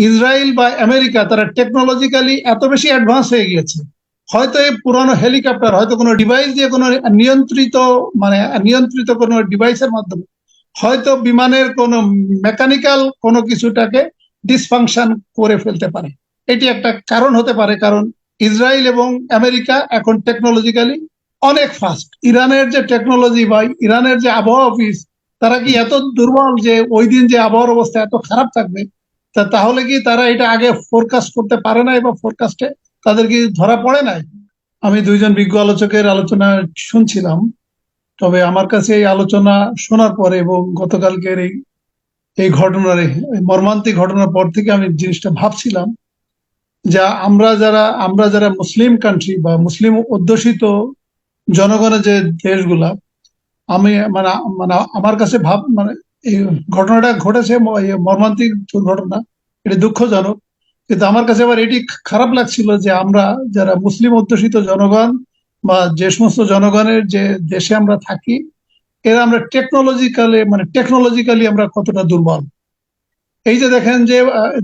Israel বা America তারা technologically এত বেশি অ্যাডভান্স হয়ে গিয়েছে, হয়তো এই পুরানো হেলিকপ্টার হয়তো কোনো ডিভাইস দিয়ে কোনো নিয়ন্ত্রিত মানে নিয়ন্ত্রিত কোনো ডিভাইসের মাধ্যমে হয়তো বিমানের কোনো মেকানিক্যাল কোনো কিছুটাকে ডিসফাংশন করে ফেলতে পারে। এটি একটা কারণ হতে পারে, কারণ ইসরায়েল এবং আমেরিকা এখন টেকনোলজিক্যালি অনেক ফাস্ট। ইরানের যে টেকনোলজি বা ইরানের যে আবহাওয়া অফিস, তারা কি এত দুর্বল যে ওই দিন যে আবহাওয়ার অবস্থা এত খারাপ থাকবে, তাহলে কি তারা এটা আগে ফোরকাস্ট করতে পারে নাই বা ফোরকাস্টে তাদের কি ধরা পড়ে নাই? আমি দুইজন বিজ্ঞ আলোচকের আলোচনা শুনছিলাম, তবে আমার কাছে এই আলোচনা শোনার পরে এবং গতকালকের এই এই ঘটনার এই মর্মান্তিক ঘটনার পর থেকে আমি জিনিসটা ভাবছিলাম, যা আমরা যারা মুসলিম কান্ট্রি বা মুসলিম অধ্যুষিত জনগণের যে দেশগুলা, আমি মানে মানে আমার কাছে মানে এই ঘটনাটা ঘটেছে, মর্মান্তিক দুর্ঘটনা, এটা দুঃখজনক, কিন্তু আমার কাছে আবার এটি খারাপ লাগছিল যে আমরা যারা মুসলিম অধ্যুষিত জনগণ বা যে সমস্ত জনগণের যে দেশে আমরা থাকি, এরা আমরা টেকনোলজিক্যালি আমরা কতটা দুর্বল। এই যে দেখেন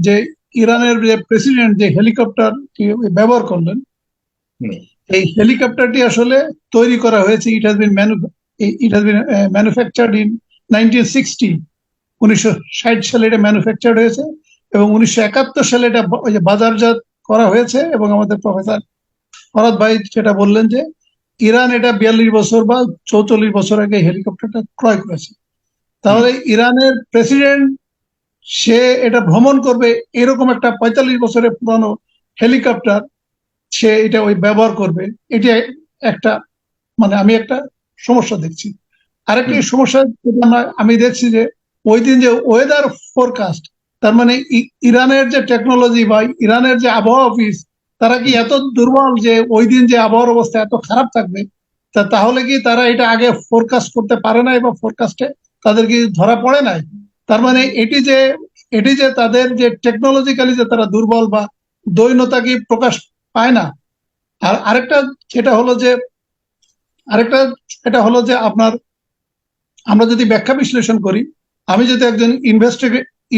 যে ইরানের যে প্রেসিডেন্ট যে হেলিকপ্টার ব্যবহার করলেন, এই হেলিকপ্টারটি আসলে তৈরি করা হয়েছে, it has been manufactured in 1960, 1960 সালে এটা ম্যানুফ্যাকচার্ড হয়েছে এবং 1971 সালে এটা বাজারজাত করা হয়েছে। এবং আমাদের প্রফেসর ফরাদ ভাই যেটা বললেন যে ইরান এটা 42 বছর বা 44 বছর আগে হেলিকপ্টারটা ক্রয় করেছে। তাহলে ইরানের প্রেসিডেন্ট সে এটা ভ্রমণ করবে, এরকম একটা 45 বছরের পুরানো হেলিকপ্টার সে এটা ব্যবহার করবে, এটা একটা আমি একটা সমস্যা দেখছি। আরেকটি সমস্যা আমি দেখছি যে ওই দিন যে ওয়েদার ফোরকাস্ট, তার মানে ইরানের যে টেকনোলজি বা ইরানের যে আবহাওয়া অফিস, তারা কি এত দুর্বল যে ওই দিন যে আবহাওয়ার অবস্থা এত খারাপ থাকবে, তাহলে কি তারা এটা আগে ফোরকাস্ট করতে পারে নাই বা ফোরকাস্টে তাদের কি ধরা পড়ে নাই? তার মানে এটি যে তাদের যে টেকনোলজিক্যালি যে তারা দুর্বল বা দৈন্যতা কি প্রকাশ পায় না। আর আরেকটা যেটা হলো যে এটা হলো যে আমরা যদি ব্যাখ্যা বিশ্লেষণ করি, আমি যদি একজন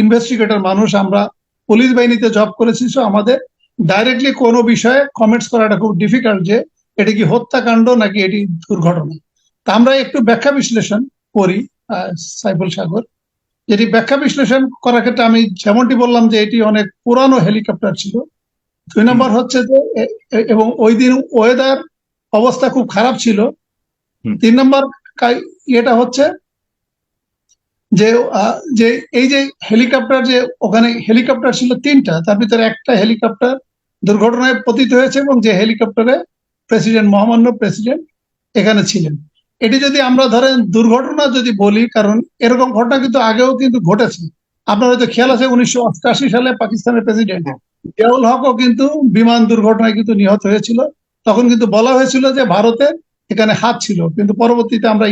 ইনভেস্টিগেটর মানুষ, আমরা পুলিশ বাহিনীতে জব করেছি, সো আমাদের ডাইরেক্টলি কোনো বিষয়ে কমেন্টস করাটা খুব ডিফিকাল্ট যে এটি কি হত্যাকাণ্ড নাকি এটি দুর্ঘটনা। তা আমরা একটু ব্যাখ্যা বিশ্লেষণ করি। সাইফুল সাগর, যেটি ব্যাখ্যা বিশ্লেষণ করার ক্ষেত্রে আমি যেমনটি বললাম যে এটি অনেক পুরানো হেলিকপ্টার ছিল, 2 নম্বর হচ্ছে যে এবং ওই দিন ওয়েদার অবস্থা খুব খারাপ ছিল, 3 নম্বর এটা হচ্ছে যে যে এই যে হেলিকপ্টার, যে ওখানে হেলিকপ্টার ছিল 3টা, তার ভিতরে একটা হেলিকপ্টার দুর্ঘটনায় পতিত হয়েছে এবং যে হেলিকপ্টারে মহামান্য প্রেসিডেন্ট এখানে ছিলেন। এটি যদি আমরা ধরেন দুর্ঘটনা যদি বলি, কারণ এরকম ঘটনা কিন্তু আগেও কিন্তু ঘটেছে। আপনার হয়তো খেয়াল আছে 1988 সালে পাকিস্তানের প্রেসিডেন্ট জিয়াউল হকও কিন্তু বিমান দুর্ঘটনায় কিন্তু নিহত হয়েছিল। তখন কিন্তু বলা হয়েছিল যে ভারতের এখানে হাত ছিল, কিন্তু পরবর্তীতে আমরা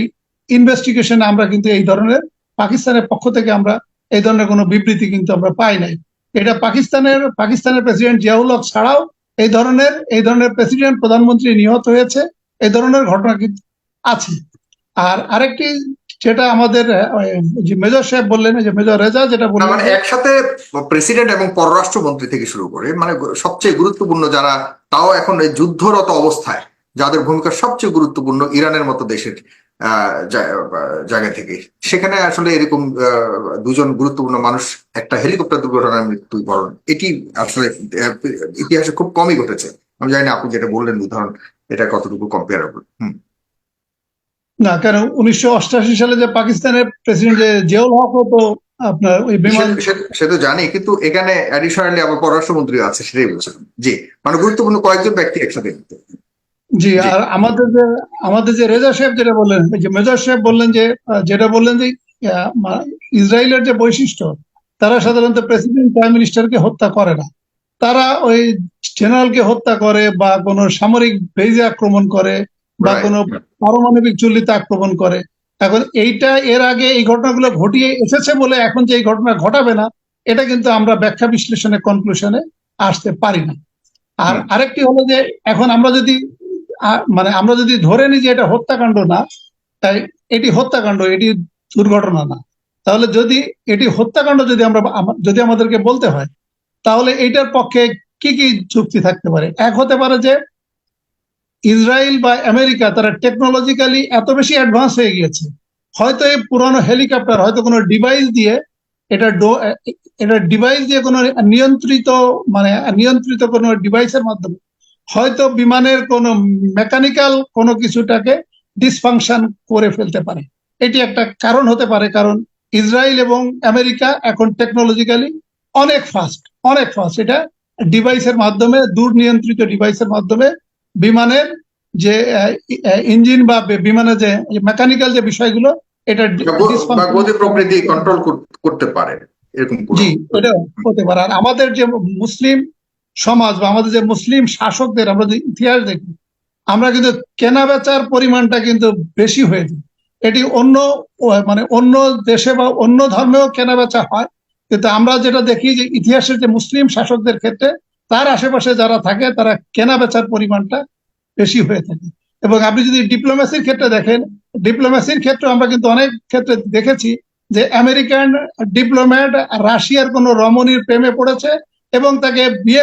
ইনভেস্টিগেশনে আমরা কিন্তু এই ধরনের পাকিস্তানের পক্ষ থেকে আমরা এই ধরনের কোনো বিবৃতি কিন্তু আমরা পাই নাই। এটা পাকিস্তানের প্রেসিডেন্ট জিয়াউল হক ছাড়াও এই ধরনের প্রেসিডেন্ট প্রধানমন্ত্রী নিহত হয়েছে, এই ধরনের ঘটনা কিন্তু আছে। আর আরেকটি যেটা আমাদের যে মেজর সাহেব বললেন, যে মেজর রেজা যেটা বললেন, মানে একসাথে প্রেসিডেন্ট এবং পররাষ্ট্রমন্ত্রী থেকে শুরু করে মানে সবচেয়ে গুরুত্বপূর্ণ যারা, তাও এখন এই যুদ্ধরত অবস্থায় যাদের ভূমিকা সবচেয়ে গুরুত্বপূর্ণ ইরানের মতো দেশের জায়গা থেকে, সেখানে আসলে এরকম দুজন গুরুত্বপূর্ণ মানুষ একটা হেলিকপ্টার দুর্ঘটনায় মৃত্যুবরণ, এটি আসলে ইতিহাসে খুব কমই ঘটেছে। আমি জানি না আপনি যেটা বললেন উদাহরণ, এটা কতটুকু কম্পেয়ারেবল। না, কারণ 1988 সালে যে পাকিস্তানের প্রেসিডেন্ট যে জিয়াউল হক তো আপনার ওই বিমান, সে তো জানি, কিন্তু এখানে অ্যাডিশনালি আবার পররাষ্ট্রমন্ত্রী আছে, সেটাই বলছিলাম। জি, মানে গুরুত্বপূর্ণ কয়েকজন ব্যক্তি একসাথে। জি, আর আমাদের যে রেজা সাহেব যেটা বললেন, যে মেজর সাহেব বললেন যে যেটা বললেন যে ইসরায়েলের যে বৈশিষ্ট্য, তারা সাধারণত প্রেসিডেন্ট প্রাইম মিনিস্টারকে হত্যা করে না, তারা ওই জেনারেলকে হত্যা করে বা কোনো সামরিক বেজে আক্রমণ করে বা কোনো পারমাণবিক চুল্লিতে আক্রমণ করে। এখন এইটা এর আগে এই ঘটনাগুলো ঘটিয়ে এসেছে বলে এখন যে এই ঘটনা ঘটাবে না, এটা কিন্তু আমরা ব্যাখ্যা বিশ্লেষণে কনক্লুশনে আসতে পারি না। আর আরেকটি হলো যে এখন আমরা যদি ধরে নিই যে এটা হত্যাকাণ্ড না, তাই এটি হত্যাকাণ্ড, এটি দুর্ঘটনা না, তাহলে যদি এটি হত্যাকাণ্ড যদি আমাদেরকে বলতে হয়, তাহলে এইটার পক্ষে কি কি যুক্তি থাকতে পারে? এক হতে পারে যে ইসরায়েল বা আমেরিকা তারা টেকনোলজিক্যালি এত বেশি অ্যাডভান্স হয়ে গিয়েছে, হয়তো এই পুরানো হেলিকপ্টার হয়তো কোনো ডিভাইস দিয়ে এটা ডিভাইস দিয়ে কোনো নিয়ন্ত্রিত কোনো ডিভাইসের মাধ্যমে হয়তো বিমানের কোনো মেকানিক্যাল কোনো কিছুটাকে ডিসফাংশন করে ফেলতে পারে। এটি একটা কারণ হতে পারে, কারণ ইসরায়েল এবং আমেরিকা এখন টেকনোলজিক্যালি অনেক ফাস্ট। এটা ডিভাইসের মাধ্যমে, দূর নিয়ন্ত্রিত ডিভাইসের মাধ্যমে বিমানের যে ইঞ্জিন বা বিমানের যে মেকানিক্যাল যে বিষয়গুলো এটা বা গতি প্রকৃতি কন্ট্রোল করতে পারে এরকম জি, এটা হতে পারে। আর আমাদের যে মুসলিম সমাজ বা আমাদের যে মুসলিম শাসকদের আমরা যে ইতিহাস দেখি, আমরা কিন্তু কেনা বেচার পরিমাণটা কিন্তু বেশি হয়ে যায়। এটি অন্য দেশে বা অন্য ধর্মেও কেনা বেচা হয়, কিন্তু আমরা যেটা দেখি যে ইতিহাসের যে মুসলিম শাসকদের ক্ষেত্রে তার আশেপাশে যারা থাকে তারা কেনা বেচার পরিমাণটা বেশি হয়ে থাকে। এবং আপনি যদি ডিপ্লোমেসির ক্ষেত্রে দেখেন, ডিপ্লোমেসির ক্ষেত্রে আমরা কিন্তু অনেক ক্ষেত্রে দেখেছি যে আমেরিকান ডিপ্লোম্যাট রাশিয়ার কোনো রমণীর প্রেমে পড়েছে এবং তাকে বিয়ে